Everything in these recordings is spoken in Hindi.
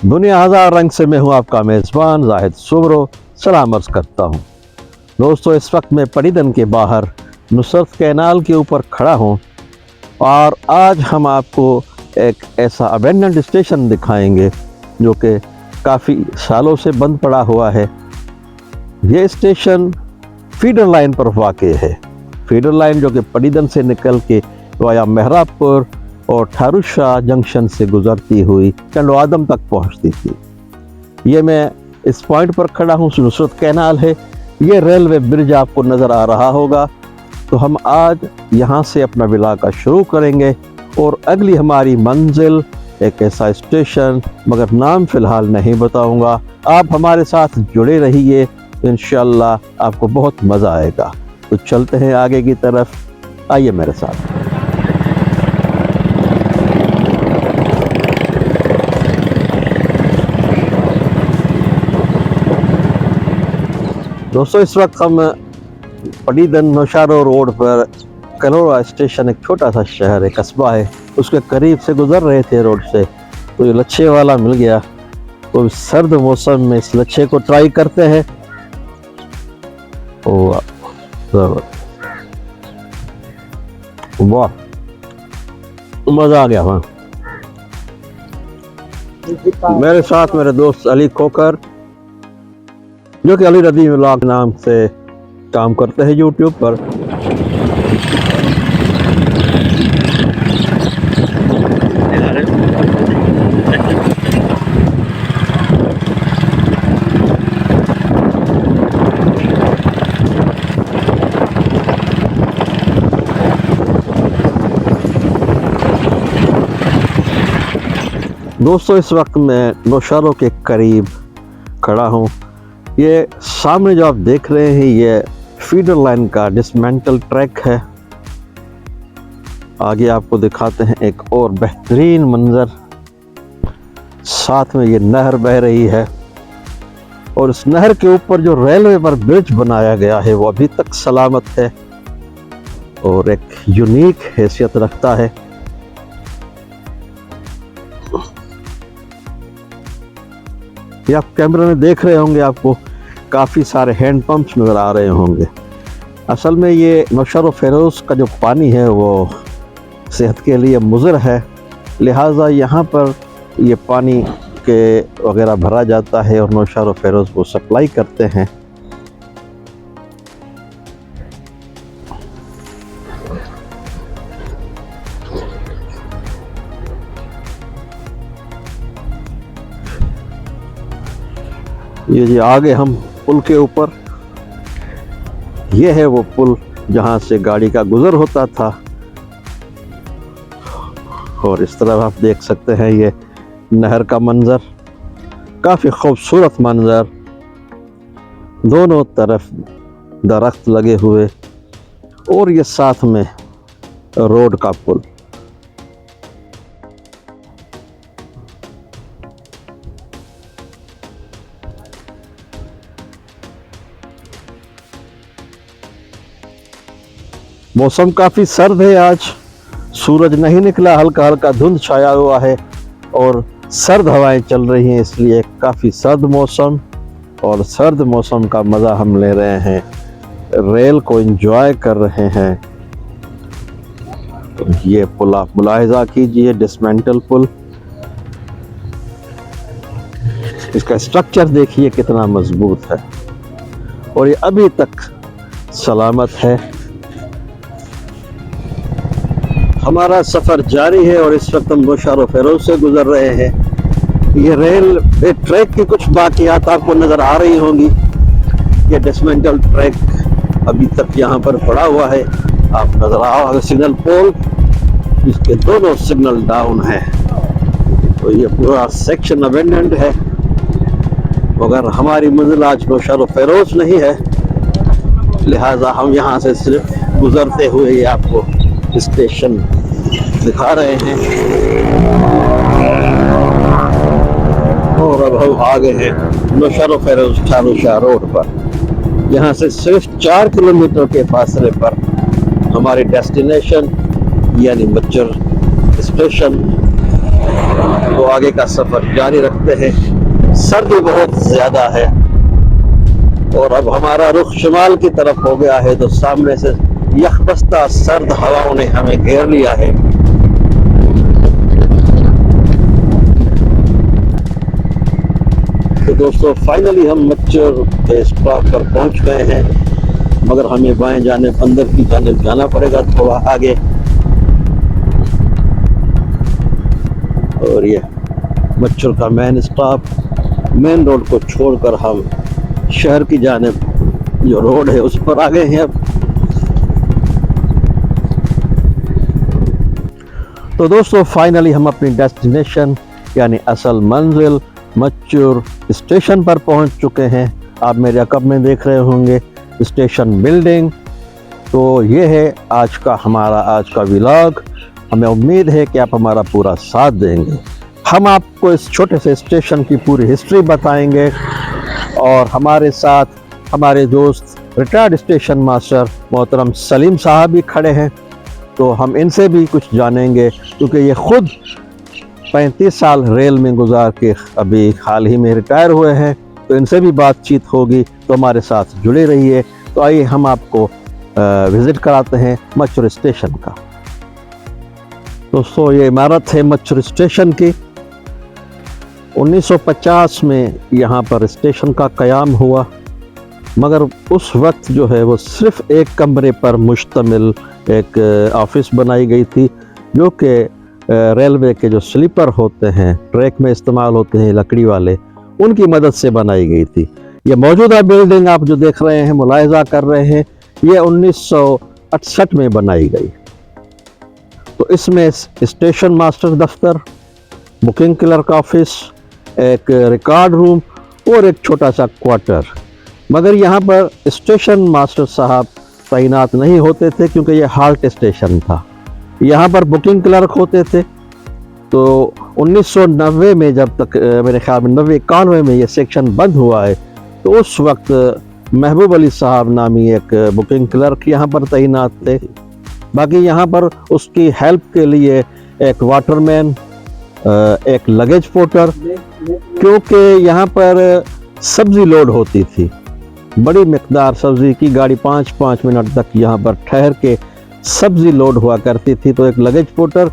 दुनिया हजार रंग से मैं हूं आपका मेज़बान जाहिद सुब्रो सलाम अर्ज़ करता हूं। दोस्तों, इस वक्त मैं पड़ीदन के बाहर नुसरत कैनाल के ऊपर खड़ा हूं और आज हम आपको एक ऐसा अबेंडेंट स्टेशन दिखाएंगे जो कि काफ़ी सालों से बंद पड़ा हुआ है। ये स्टेशन फीडर लाइन पर वाक़ है। फीडर लाइन जो कि पड़ीदन से निकल के वाया मेहराबपुर और ठारूशाह जंक्शन से गुजरती हुई चंडो आदम तक पहुंचती थी। ये मैं इस पॉइंट पर खड़ा हूँ, नुसरत कैनाल है। ये रेलवे ब्रिज आपको नज़र आ रहा होगा। तो हम आज यहाँ से अपना इलाका शुरू करेंगे और अगली हमारी मंजिल एक ऐसा स्टेशन, मगर नाम फ़िलहाल नहीं बताऊँगा। आप हमारे साथ जुड़े रहिए, इंशाअल्लाह आपको बहुत मज़ा आएगा। तो चलते हैं आगे की तरफ, आइए मेरे साथ। दोस्तों, इस वक्त हम पड़ीदन नौशारो रोड पर कलोरा स्टेशन, एक छोटा सा शहर है, कस्बा है, उसके करीब से गुजर रहे थे रोड से। तो ये लच्छे वाला मिल गया। तो सर्द मौसम में इस लच्छे को ट्राई करते हैं। वाह, मज़ा आ गया। हाँ, मेरे साथ मेरे दोस्त अली खोकर, जो कि अली रदी व्लॉग नाम से काम करते हैं यूट्यूब पर। दोस्तों, इस वक्त मैं नौशारो के करीब खड़ा हूँ। ये सामने जो आप देख रहे हैं, ये फीडर लाइन का डिसमेंटल ट्रैक है। आगे आपको दिखाते हैं एक और बेहतरीन मंजर। साथ में ये नहर बह रही है और इस नहर के ऊपर जो रेलवे पर ब्रिज बनाया गया है वो अभी तक सलामत है और एक यूनिक हैसियत रखता है। ये आप कैमरे में देख रहे होंगे, आपको काफ़ी सारे हैंड पंप्स नज़र आ रहे होंगे। असल में ये नौशारो फेरोज़ का जो पानी है वो सेहत के लिए मुज़र है, लिहाजा यहाँ पर ये पानी के वगैरह भरा जाता है और नौशारो फेरोज़ वो सप्लाई करते हैं। ये जी आगे हम पुल के ऊपर, ये है वो पुल जहाँ से गाड़ी का गुजर होता था। और इस तरफ आप देख सकते हैं ये नहर का मंजर, काफ़ी खूबसूरत मंजर। दोनों तरफ दरख्त लगे हुए और ये साथ में रोड का पुल। मौसम काफ़ी सर्द है आज, सूरज नहीं निकला, हल्का हल्का धुंध छाया हुआ है और सर्द हवाएं चल रही हैं, इसलिए काफ़ी सर्द मौसम। और सर्द मौसम का मज़ा हम ले रहे हैं, रेल को एंजॉय कर रहे हैं। तो ये पुल आप मुलाहिजा कीजिए, डिसमेंटल पुल। इसका स्ट्रक्चर देखिए कितना मजबूत है और ये अभी तक सलामत है। हमारा सफ़र जारी है और इस वक्त हम नौशारो फेरोज़ से गुजर रहे हैं। ये रेल ट्रैक की कुछ बाकियात आपको नज़र आ रही होंगी। ये डिसमेंटल ट्रैक अभी तक यहाँ पर पड़ा हुआ है। आप नज़र आ रहा है सिग्नल पोल, इसके दोनों सिग्नल डाउन है। तो ये पूरा सेक्शन अबेंडेंट है, मगर हमारी मंजिल आज नौशारो फेरोज़ नहीं है, लिहाजा हम यहाँ से सिर्फ गुजरते हुए ये आपको स्टेशन दिखा रहे हैं। और अब हम आ गए हैं नौशारो फेरोज़ ठारूशाह रोड पर। यहाँ से सिर्फ 4 किलोमीटर के फासले पर हमारी डेस्टिनेशन यानी मच्चर स्टेशन। तो आगे का सफर जारी रखते हैं। सर्दी बहुत ज्यादा है और अब हमारा रुख शुमाल की तरफ हो गया है, तो सामने से यखबस्ता सर्द हवाओं ने हमें घेर लिया है। तो दोस्तों फाइनली हम मच्छर के स्टॉप पर पहुंच गए हैं, मगर हमें बाएं जानिब अंदर की जानिब जाना पड़ेगा थोड़ा आगे। और ये मच्छर का मेन स्टॉप, मेन रोड को छोड़कर हम शहर की जानिब जो रोड है उस पर आ गए हैं अब। तो दोस्तों फाइनली हम अपनी डेस्टिनेशन यानी असल मंजिल मच्छर स्टेशन पर पहुंच चुके हैं। आप मेरे अकब में देख रहे होंगे स्टेशन बिल्डिंग। तो ये है आज का व्लॉग। हमें उम्मीद है कि आप हमारा पूरा साथ देंगे। हम आपको इस छोटे से स्टेशन की पूरी हिस्ट्री बताएंगे और हमारे साथ हमारे दोस्त रिटायर्ड स्टेशन मास्टर मोहतरम सलीम साहब भी खड़े हैं, तो हम इनसे भी कुछ जानेंगे, क्योंकि ये खुद 35 साल रेल में गुजार के अभी हाल ही में रिटायर हुए हैं। तो इनसे भी बातचीत होगी, तो हमारे साथ जुड़े रहिए। तो आइए हम आपको विज़िट कराते हैं मच्छर स्टेशन का। दोस्तों ये इमारत है मच्छर स्टेशन की। 1950 में यहाँ पर स्टेशन का क़याम हुआ, मगर उस वक्त जो है वो सिर्फ एक कमरे पर मुश्तमिल एक ऑफिस बनाई गई थी, जो कि रेलवे के जो स्लीपर होते हैं, ट्रैक में इस्तेमाल होते हैं लकड़ी वाले, उनकी मदद से बनाई गई थी। ये मौजूदा बिल्डिंग आप जो देख रहे हैं, मुलाहिजा कर रहे हैं, ये 1968 में बनाई गई। तो इसमें स्टेशन मास्टर दफ्तर, बुकिंग क्लर्क ऑफिस, एक रिकॉर्ड रूम और एक छोटा सा क्वार्टर। मगर यहाँ पर स्टेशन मास्टर साहब तैनात नहीं होते थे, क्योंकि ये हाल्ट स्टेशन था। यहाँ पर बुकिंग क्लर्क होते थे। तो 1990 में, जब तक मेरे ख्याल में 91 में ये सेक्शन बंद हुआ है, तो उस वक्त महबूब अली साहब नामी एक बुकिंग क्लर्क यहाँ पर तैनात थे। बाकी यहाँ पर उसकी हेल्प के लिए एक वाटरमैन, एक लगेज पोर्टर, क्योंकि यहाँ पर सब्ज़ी लोड होती थी, बड़ी मिकदार सब्ज़ी की गाड़ी 5-5 मिनट तक यहाँ पर ठहर के सब्ज़ी लोड हुआ करती थी। तो एक लगेज पोर्टर,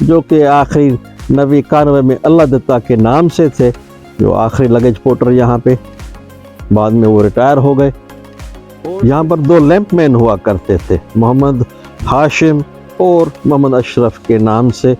जो कि आखिरी 91 में अल्लाह दत्ता के नाम से थे, जो आखिरी लगेज पोर्टर यहाँ पे, बाद में वो रिटायर हो गए। यहाँ पर 2 लैंपमैन हुआ करते थे, मोहम्मद हाशिम और मोहम्मद अशरफ के नाम से,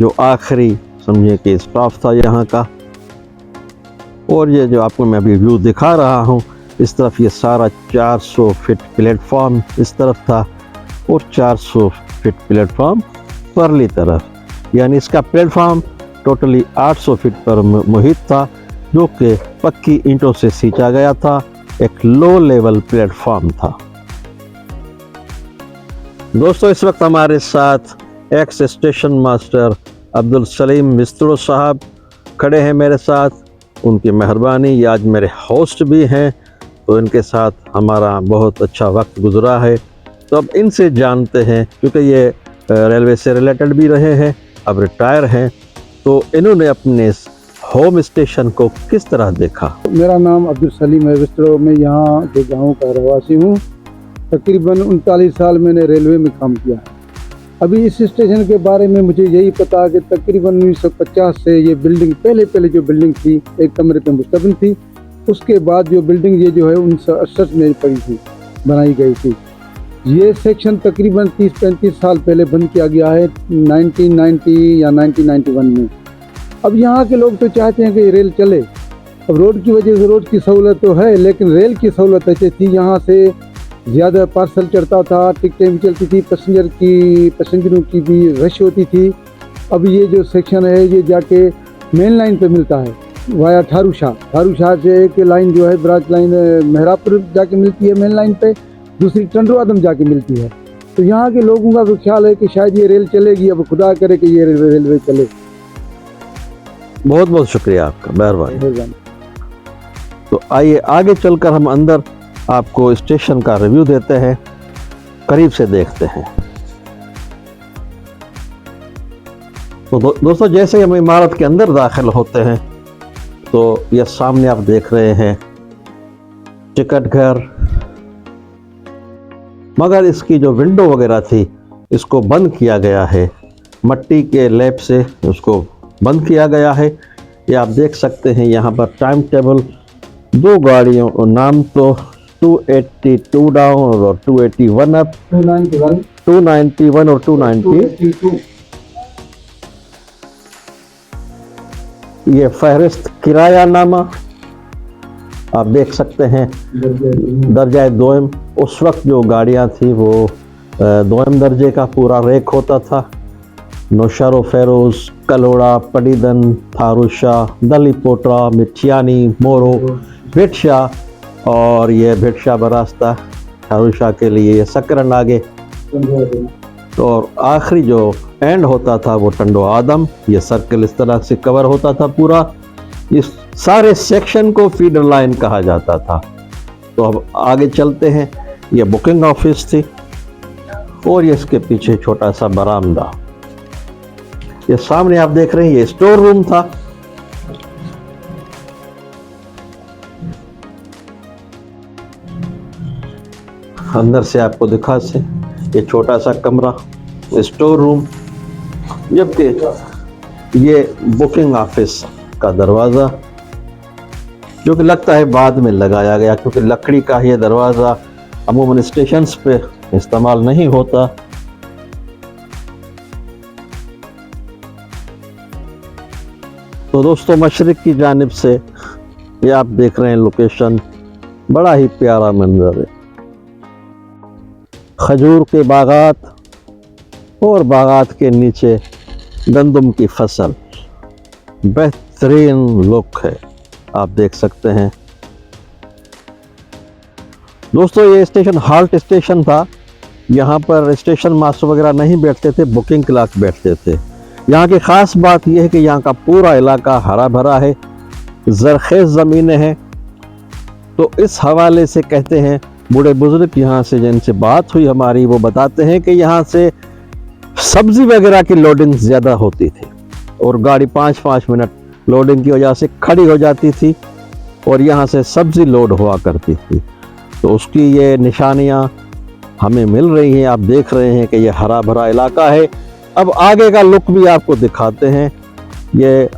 जो आखिरी समझिए कि स्टाफ था यहाँ का। और ये जो आपको मैं अभी व्यू दिखा रहा हूँ, इस तरफ ये सारा 400 फीट प्लेटफॉर्म इस तरफ था और 400 फीट प्लेटफॉर्म परली तरफ, यानी इसका प्लेटफॉर्म टोटली 800 फीट पर मुहित था, जो कि पक्की ईंटों से सींचा गया था। एक लो लेवल प्लेटफॉर्म था। दोस्तों इस वक्त हमारे साथ ex station master Abdul Salim Mistro साहब खड़े हैं मेरे साथ। उनकी मेहरबानी, ये आज मेरे होस्ट भी हैं, तो इनके साथ हमारा बहुत अच्छा वक्त गुजरा है। तो अब इनसे जानते हैं, क्योंकि ये रेलवे से रिलेटेड भी रहे हैं, अब रिटायर हैं, तो इन्होंने अपने होम स्टेशन को किस तरह देखा। मेरा नाम अब्दुल सलीम है मिस्त्रो। मैं यहाँ के गाँव का रहवासी हूँ। तकरीबन 39 साल मैंने रेलवे में काम किया है। अभी इस स्टेशन के बारे में मुझे यही पता है कि तकरीबन 1950 से ये बिल्डिंग, पहले जो बिल्डिंग थी एक कमरे पे मुश्तमिल थी, उसके बाद जो बिल्डिंग ये जो है 1968 में पड़ी थी, बनाई गई थी। ये सेक्शन तकरीबन 30-35 साल पहले बंद किया गया है, 1990 या 1991 में। अब यहाँ के लोग तो चाहते हैं कि रेल चले। अब रोड की वजह से रोड की सहूलत तो है, लेकिन रेल की सहूलत ऐसी थी, यहाँ से ज़्यादा पार्सल चढ़ता था, टिकटें भी चलती थी, पैसेंजरों की भी रश होती थी। अब ये जो सेक्शन है ये जाके मेन लाइन पे मिलता है, वाया ठारू शाह से एक लाइन जो है ब्रांच लाइन मेहरापुर जाके मिलती है मेन लाइन पे, दूसरी टंडो आदम जाके मिलती है। तो यहाँ के लोगों का तो ख्याल है कि शायद ये रेल चलेगी। अब खुदा करे कि ये रेलवे चले। बहुत बहुत शुक्रिया आपका, मेहरबानी। तो आइए आगे चलकर हम अंदर आपको स्टेशन का रिव्यू देते हैं, करीब से देखते हैं। तो दोस्तों जैसे हम इमारत के अंदर दाखिल होते हैं तो ये सामने आप देख रहे हैं टिकट घर, मगर इसकी जो विंडो वगैरह थी इसको बंद किया गया है, मट्टी के लेप से उसको बंद किया गया है। ये आप देख सकते हैं यहाँ पर टाइम टेबल, 2 गाड़ियों और नाम तो 282 डाउन और 281 अप, 291 और 290। ये फहरिस्त किराया नामा आप देख सकते हैं, दर्जा दोयम। उस वक्त जो गाड़ियां थी वो दोयम दर्जे का पूरा रेक होता था। नौशरो फेरोज, कलोड़ा, पडीदन, थारूशा, दली पोटरा, मिठियानी, मोरो, भिटशा, और ये भिटशा बरास्ता थारूशा के लिए सकरन आगे, और आखिरी जो एंड होता था वो टंडो आदम। ये सर्कल इस तरह से कवर होता था पूरा। इस सारे सेक्शन को फीडर लाइन कहा जाता था। तो अब आगे चलते हैं। ये बुकिंग ऑफिस थी और ये इसके पीछे छोटा सा बरामदा। ये सामने आप देख रहे हैं ये स्टोर रूम था। अंदर से आपको दिखा से ये छोटा सा कमरा स्टोर रूम, जबकि ये बुकिंग ऑफिस का दरवाज़ा जो कि लगता है बाद में लगाया गया, क्योंकि लकड़ी का ये दरवाज़ा अमूमन स्टेशंस पे इस्तेमाल नहीं होता। तो दोस्तों मशरिक की जानिब से ये आप देख रहे हैं लोकेशन, बड़ा ही प्यारा मंजर है। खजूर के बागात और बागात के नीचे गंदम की फसल, बेहतरीन लुक है, आप देख सकते हैं। दोस्तों ये स्टेशन हाल्ट स्टेशन था। यहाँ पर स्टेशन मास्टर वगैरह नहीं बैठते थे, बुकिंग क्लर्क बैठते थे। यहाँ की ख़ास बात यह है कि यहाँ का पूरा इलाका हरा भरा है, ज़रख़ेज़ ज़मीनें हैं। तो इस हवाले से कहते हैं बूढ़े बुजुर्ग यहाँ से जिनसे बात हुई हमारी, वो बताते हैं कि यहाँ से सब्ज़ी वगैरह की लोडिंग ज़्यादा होती थी और गाड़ी 5-5 मिनट लोडिंग की वजह से खड़ी हो जाती थी और यहाँ से सब्ज़ी लोड हुआ करती थी। तो उसकी ये निशानियाँ हमें मिल रही हैं। आप देख रहे हैं कि ये हरा भरा इलाका है। अब आगे का लुक भी आपको दिखाते हैं। ये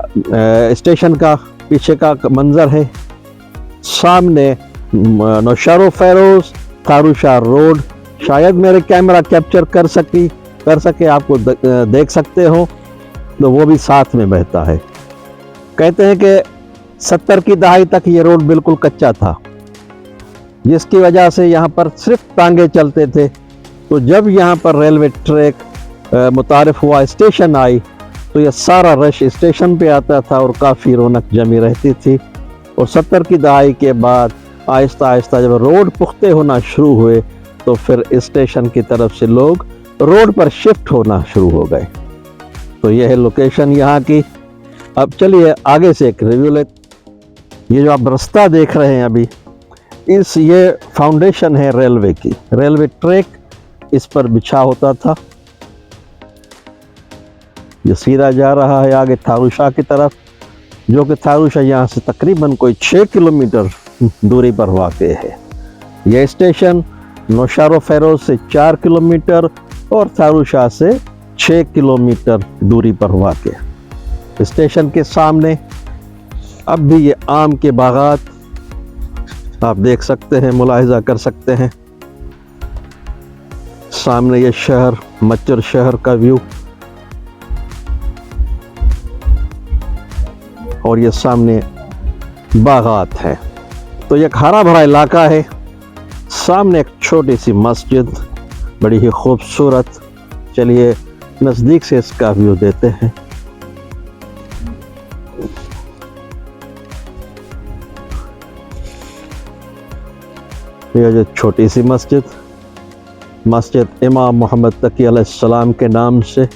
स्टेशन का पीछे का मंजर है। सामने नौशरो फेरोज थारूशा रोड, शायद मेरे कैमरा कैप्चर कर सके आपको देख सकते हो, तो वो भी साथ में बहता है। कहते हैं कि 70 की दहाई तक ये रोड बिल्कुल कच्चा था, जिसकी वजह से यहाँ पर सिर्फ टांगे चलते थे। तो जब यहाँ पर रेलवे ट्रैक मुतारिफ हुआ, स्टेशन आई, तो ये सारा रश स्टेशन पे आता था और काफ़ी रौनक जमी रहती थी। और 70 की दहाई के बाद आहिस्ता आहिस्ता जब रोड पुख्ते होना शुरू हुए तो फिर स्टेशन की तरफ से लोग रोड पर शिफ्ट होना शुरू हो गए। तो यह है लोकेशन यहाँ की। अब चलिए आगे से एक रिव्यू ले। ये जो आप रास्ता देख रहे हैं अभी, ये फाउंडेशन है रेलवे की। रेलवे ट्रैक इस पर बिछा होता था। ये सीधा जा रहा है आगे थारूशा की तरफ, जो कि थारूशा यहाँ से तकरीबन कोई 6 किलोमीटर दूरी पर वाक़ है। यह स्टेशन नौशरो फेरोज से 4 किलोमीटर और थारूशा से 6 किलोमीटर दूरी पर वाक़ है। स्टेशन के सामने अब भी ये आम के बागात आप देख सकते हैं, मुलाहिजा कर सकते हैं। सामने ये शहर, मच्चर शहर का व्यू, और ये सामने बागात है। तो ये हरा भरा इलाका है। सामने एक छोटी सी मस्जिद, बड़ी ही खूबसूरत। चलिए नज़दीक से इसका व्यू देते हैं। ये जो छोटी सी मस्जिद इमाम मोहम्मद तकी अलैहिस्सलाम के नाम से।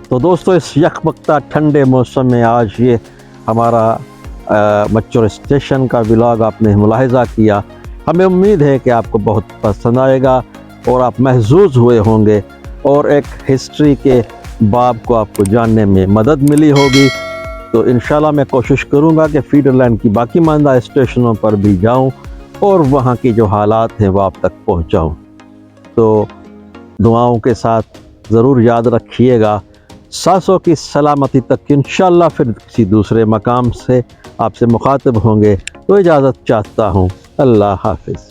तो दोस्तों इस यकबख्ता ठंडे मौसम में आज ये हमारा मच्चर स्टेशन का व्लॉग आपने मुलाहिजा किया। हमें उम्मीद है कि आपको बहुत पसंद आएगा और आप महसूस हुए होंगे और एक हिस्ट्री के बाब को आपको जानने में मदद मिली होगी। तो इंशाल्लाह मैं कोशिश करूंगा कि फीडरलैंड की बाकी मानदा स्टेशनों पर भी जाऊं और वहां की जो हालात हैं वो आप तक पहुंचाऊं। तो दुआओं के साथ ज़रूर याद रखिएगा। सांसों की सलामती तक इंशाल्लाह फिर किसी दूसरे मकाम से आपसे मुखातिब होंगे। तो इजाज़त चाहता हूँ। अल्लाह हाफिज़।